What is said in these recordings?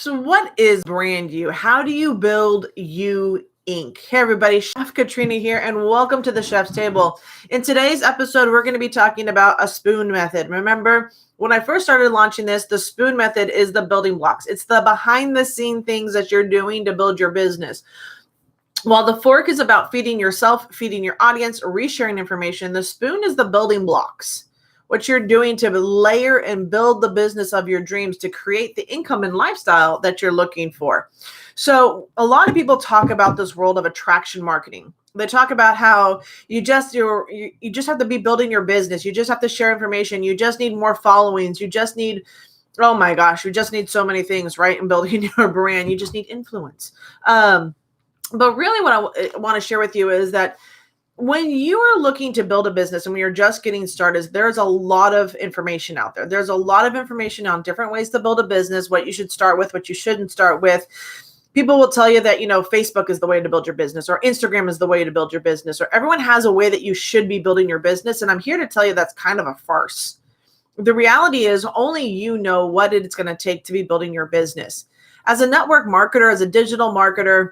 So what is brand you? How do you build you Inc? Hey everybody, Chef Katrina here and welcome to the Chef's Table. In today's episode, we're going to be talking about a spoon method. Remember, when I first started launching this, the spoon method is the building blocks. It's the behind the scene things that you're doing to build your business. While the fork is about feeding yourself, feeding your audience, or resharing information, the spoon is the building blocks. What you're doing to layer and build the business of your dreams to create the income and lifestyle that you're looking for. So a lot of people talk about this world of attraction marketing. They talk about how you just have to be building your business. You just have to share information. You just need more followings. You just need, oh my gosh, you just need so many things, right? In building your brand, you just need influence. But really what I want to share with you is that when you are looking to build a business and when you're just getting started, there's a lot of information out there. There's a lot of information on different ways to build a business, what you should start with, what you shouldn't start with. People will tell you that, Facebook is the way to build your business, or Instagram is the way to build your business, or everyone has a way that you should be building your business. And I'm here to tell you that's kind of a farce. The reality is only you know what it's going to take to be building your business. As a network marketer, as a digital marketer,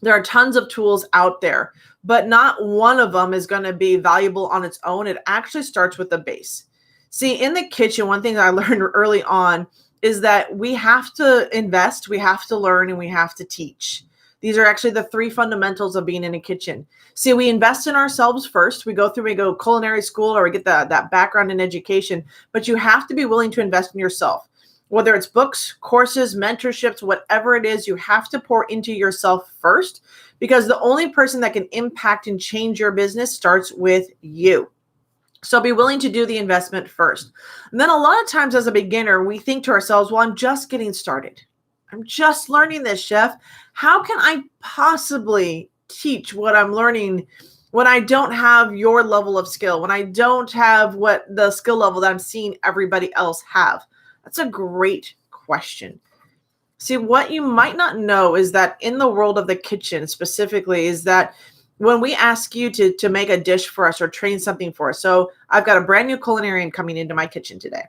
there are tons of tools out there, but not one of them is going to be valuable on its own. It actually starts with the base. See, in the kitchen, one thing that I learned early on is that we have to invest, we have to learn, and we have to teach. These are actually the three fundamentals of being in a kitchen. See, we invest in ourselves first. We go culinary school, or we get that background in education, but you have to be willing to invest in yourself. Whether it's books, courses, mentorships, whatever it is, you have to pour into yourself first, because the only person that can impact and change your business starts with you. So be willing to do the investment first. And then a lot of times as a beginner, we think to ourselves, well, I'm just getting started. I'm just learning this, chef. How can I possibly teach what I'm learning when I don't have your level of skill, when I don't have what the skill level that I'm seeing everybody else have? That's a great question. See, what you might not know is that in the world of the kitchen specifically is that when we ask you to make a dish for us or train something for us. So I've got a brand new culinarian coming into my kitchen today.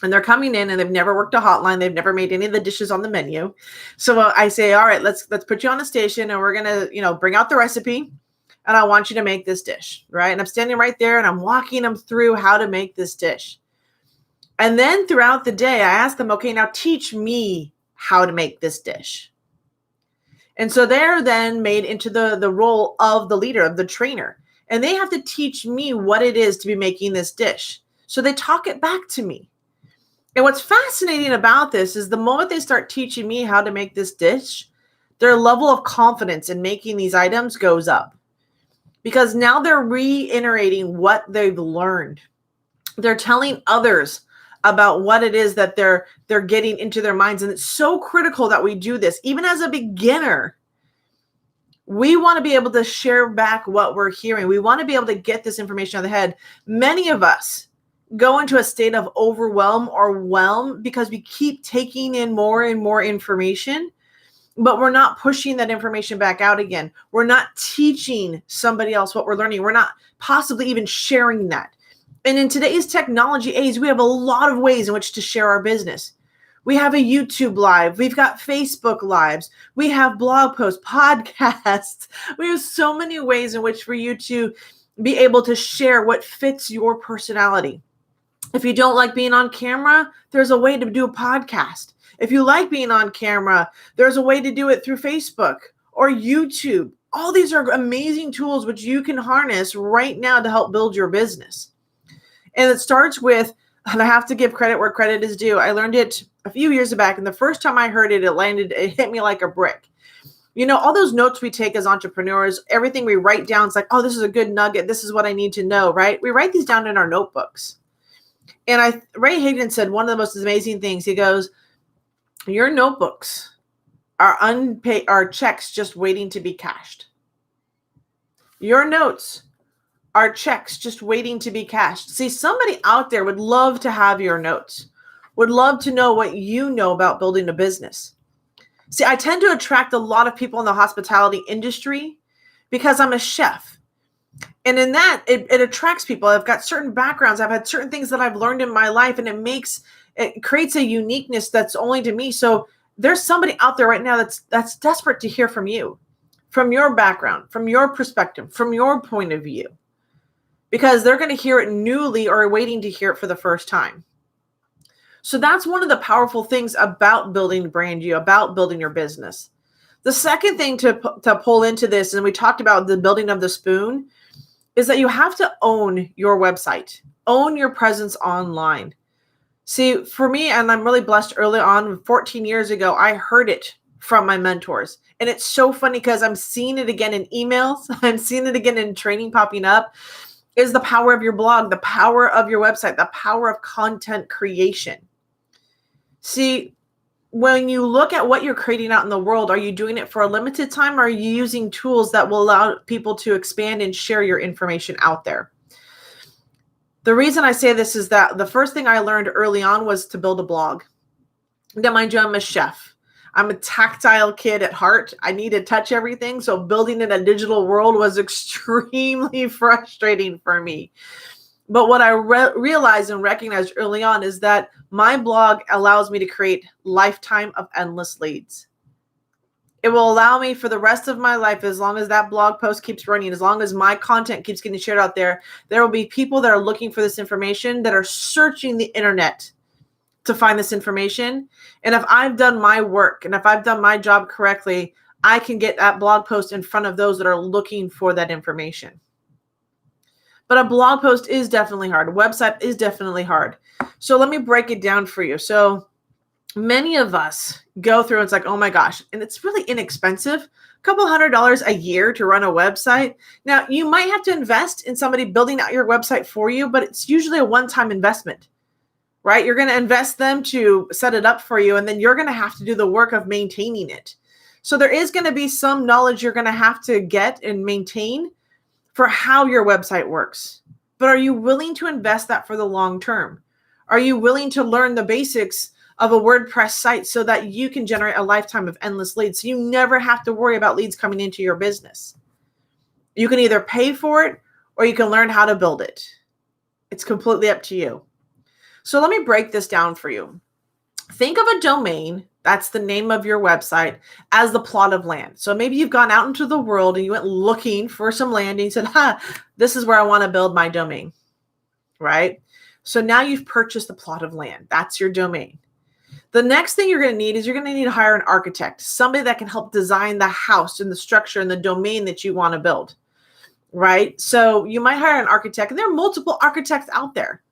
And they're coming in and they've never worked a hotline. They've never made any of the dishes on the menu. So I say, all right, let's put you on the station and we're going to, bring out the recipe. And I want you to make this dish, right? And I'm standing right there and I'm walking them through how to make this dish. And then throughout the day, I ask them, okay, now teach me how to make this dish. And so they're then made into the role of the leader, of the trainer. And they have to teach me what it is to be making this dish. So they talk it back to me. And what's fascinating about this is the moment they start teaching me how to make this dish, their level of confidence in making these items goes up. Because now they're reiterating what they've learned. They're telling others about what it is that they're getting into their minds. And it's so critical that we do this. Even as a beginner, we want to be able to share back what we're hearing. We want to be able to get this information out of the head. Many of us go into a state of overwhelm or whelm because we keep taking in more and more information, but we're not pushing that information back out again. We're not teaching somebody else what we're learning. We're not possibly even sharing that. And in today's technology age, we have a lot of ways in which to share our business. We have a YouTube live. We've got Facebook lives. We have blog posts, podcasts. We have so many ways in which for you to be able to share what fits your personality. If you don't like being on camera, there's a way to do a podcast. If you like being on camera, there's a way to do it through Facebook or YouTube. All these are amazing tools which you can harness right now to help build your business. And it starts with, and I have to give credit where credit is due. I learned it a few years back, and the first time I heard it, it hit me like a brick. All those notes we take as entrepreneurs, everything we write down, it's like, oh, this is a good nugget. This is what I need to know, right? We write these down in our notebooks. And Ray Hagan said one of the most amazing things. He goes, your notebooks are unpaid, are checks just waiting to be cashed. Your notes are checks just waiting to be cashed. See, somebody out there would love to have your notes, would love to know what you know about building a business. See, I tend to attract a lot of people in the hospitality industry because I'm a chef. And in that, it attracts people. I've got certain backgrounds. I've had certain things that I've learned in my life, and it creates a uniqueness that's only to me. So there's somebody out there right now that's desperate to hear from you, from your background, from your perspective, from your point of view, because they're going to hear it newly or waiting to hear it for the first time. So that's one of the powerful things about building brand you, about building your business. The second thing to pull into this, and we talked about the building of the spoon, is that you have to own your website, own your presence online. See, for me, and I'm really blessed, early on, 14 years ago, I heard it from my mentors. And it's so funny because I'm seeing it again in emails. I'm seeing it again in training popping up, is the power of your blog, the power of your website, the power of content creation. See, when you look at what you're creating out in the world, are you doing it for a limited time, or are you using tools that will allow people to expand and share your information out there? The reason I say this is that the first thing I learned early on was to build a blog. Now, mind you, I'm a chef. I'm a tactile kid at heart. I need to touch everything. So building in a digital world was extremely frustrating for me. But what I realized and recognized early on is that my blog allows me to create lifetime of endless leads. It will allow me for the rest of my life, as long as that blog post keeps running, as long as my content keeps getting shared out there, there will be people that are looking for this information, that are searching the internet to find this information. And if I've done my work and if I've done my job correctly, I can get that blog post in front of those that are looking for that information. But a blog post is definitely hard. A website is definitely hard. So let me break it down for you. So many of us go through and it's like, oh my gosh, and it's really inexpensive. A couple $100 a year to run a website. Now, you might have to invest in somebody building out your website for you, but it's usually a one-time investment, right? You're going to invest them to set it up for you, and then you're going to have to do the work of maintaining it. So there is going to be some knowledge you're going to have to get and maintain for how your website works. But are you willing to invest that for the long term? Are you willing to learn the basics of a WordPress site so that you can generate a lifetime of endless leads, so you never have to worry about leads coming into your business? You can either pay for it or you can learn how to build it. It's completely up to you. So let me break this down for you. Think of a domain, that's the name of your website, as the plot of land. So maybe you've gone out into the world and you went looking for some land and you said, this is where I want to build my domain, right? So now you've purchased the plot of land. That's your domain. The next thing you're going to need is you're going to need to hire an architect, somebody that can help design the house and the structure and the domain that you want to build, right? So you might hire an architect, and there are multiple architects out there.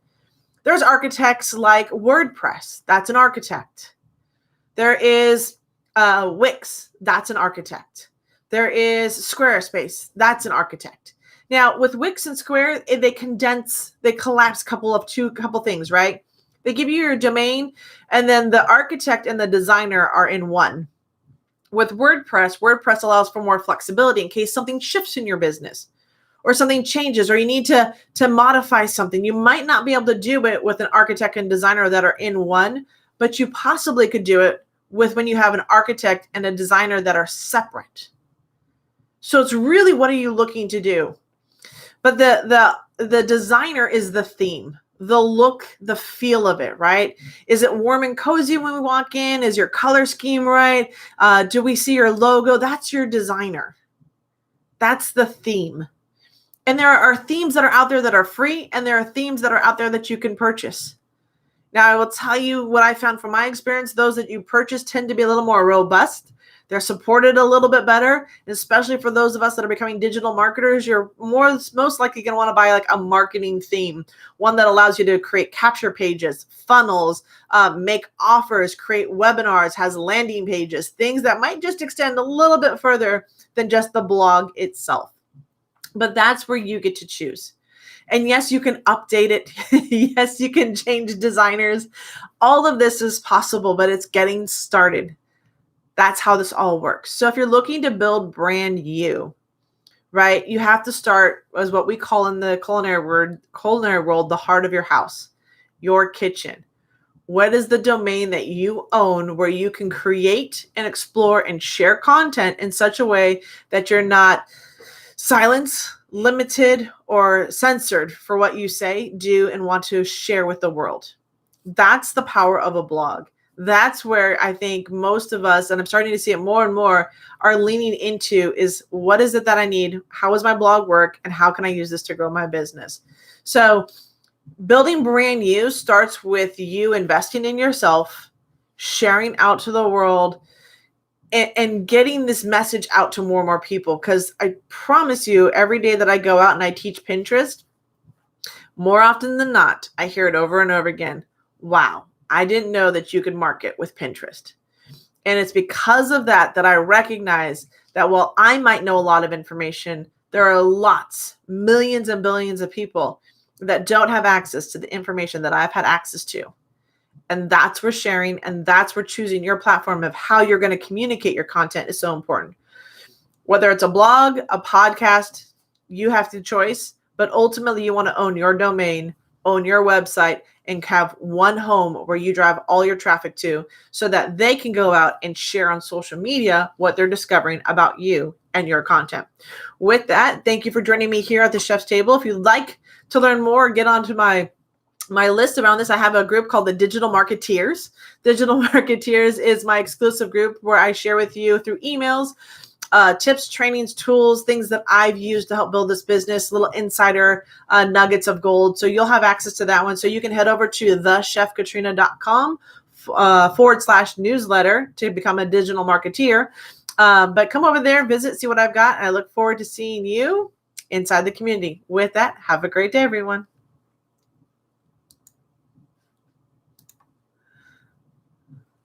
There's architects like WordPress. That's an architect. There is Wix. That's an architect. There is Squarespace. That's an architect. Now, with Wix and Square, they collapse couple things, right? They give you your domain, and then the architect and the designer are in one. With WordPress allows for more flexibility in case something shifts in your business or something changes, or you need to modify something. You might not be able to do it with an architect and designer that are in one, but you possibly could do it with when you have an architect and a designer that are separate. So it's really, what are you looking to do? But the designer is the theme, the look, the feel of it, right? Is it warm and cozy when we walk in? Is your color scheme right? Do we see your logo? That's your designer. That's the theme. And there are themes that are out there that are free, and there are themes that are out there that you can purchase. Now, I will tell you what I found from my experience. Those that you purchase tend to be a little more robust. They're supported a little bit better, especially for those of us that are becoming digital marketers. You're most likely going to want to buy like a marketing theme, one that allows you to create capture pages, funnels, make offers, create webinars, has landing pages, things that might just extend a little bit further than just the blog itself. But that's where you get to choose. And yes, you can update it. Yes, you can change designers. All of this is possible, but it's getting started. That's how this all works. So if you're looking to build brand you, right, you have to start as what we call in the culinary world, the heart of your house, your kitchen. What is the domain that you own where you can create and explore and share content in such a way that you're not silenced, limited, or censored for what you say, do, and want to share with the world? That's the power of a blog. That's where I think most of us, and I'm starting to see it more and more, are leaning into is what is it that I need? How does my blog work? And how can I use this to grow my business? So building brand new starts with you investing in yourself, sharing out to the world, and getting this message out to more and more people. Because I promise you, every day that I go out and I teach Pinterest, more often than not, I hear it over and over again. Wow, I didn't know that you could market with Pinterest. And it's because of that that I recognize that while I might know a lot of information, there are lots, millions and billions of people that don't have access to the information that I've had access to. And that's where sharing and that's where choosing your platform of how you're going to communicate your content is so important. Whether it's a blog, a podcast, you have the choice, but ultimately you want to own your domain, own your website, and have one home where you drive all your traffic to so that they can go out and share on social media what they're discovering about you and your content. With that, thank you for joining me here at the Chef's Table. If you'd like to learn more, get onto my list around this. I have a group called the Digital Marketeers. Digital Marketeers is my exclusive group where I share with you through emails, tips, trainings, tools, things that I've used to help build this business, little insider nuggets of gold. So you'll have access to that one. So you can head over to thechefkatrina.com /newsletter to become a digital marketeer. But come over there, visit, see what I've got. And I look forward to seeing you inside the community. With that, have a great day, everyone.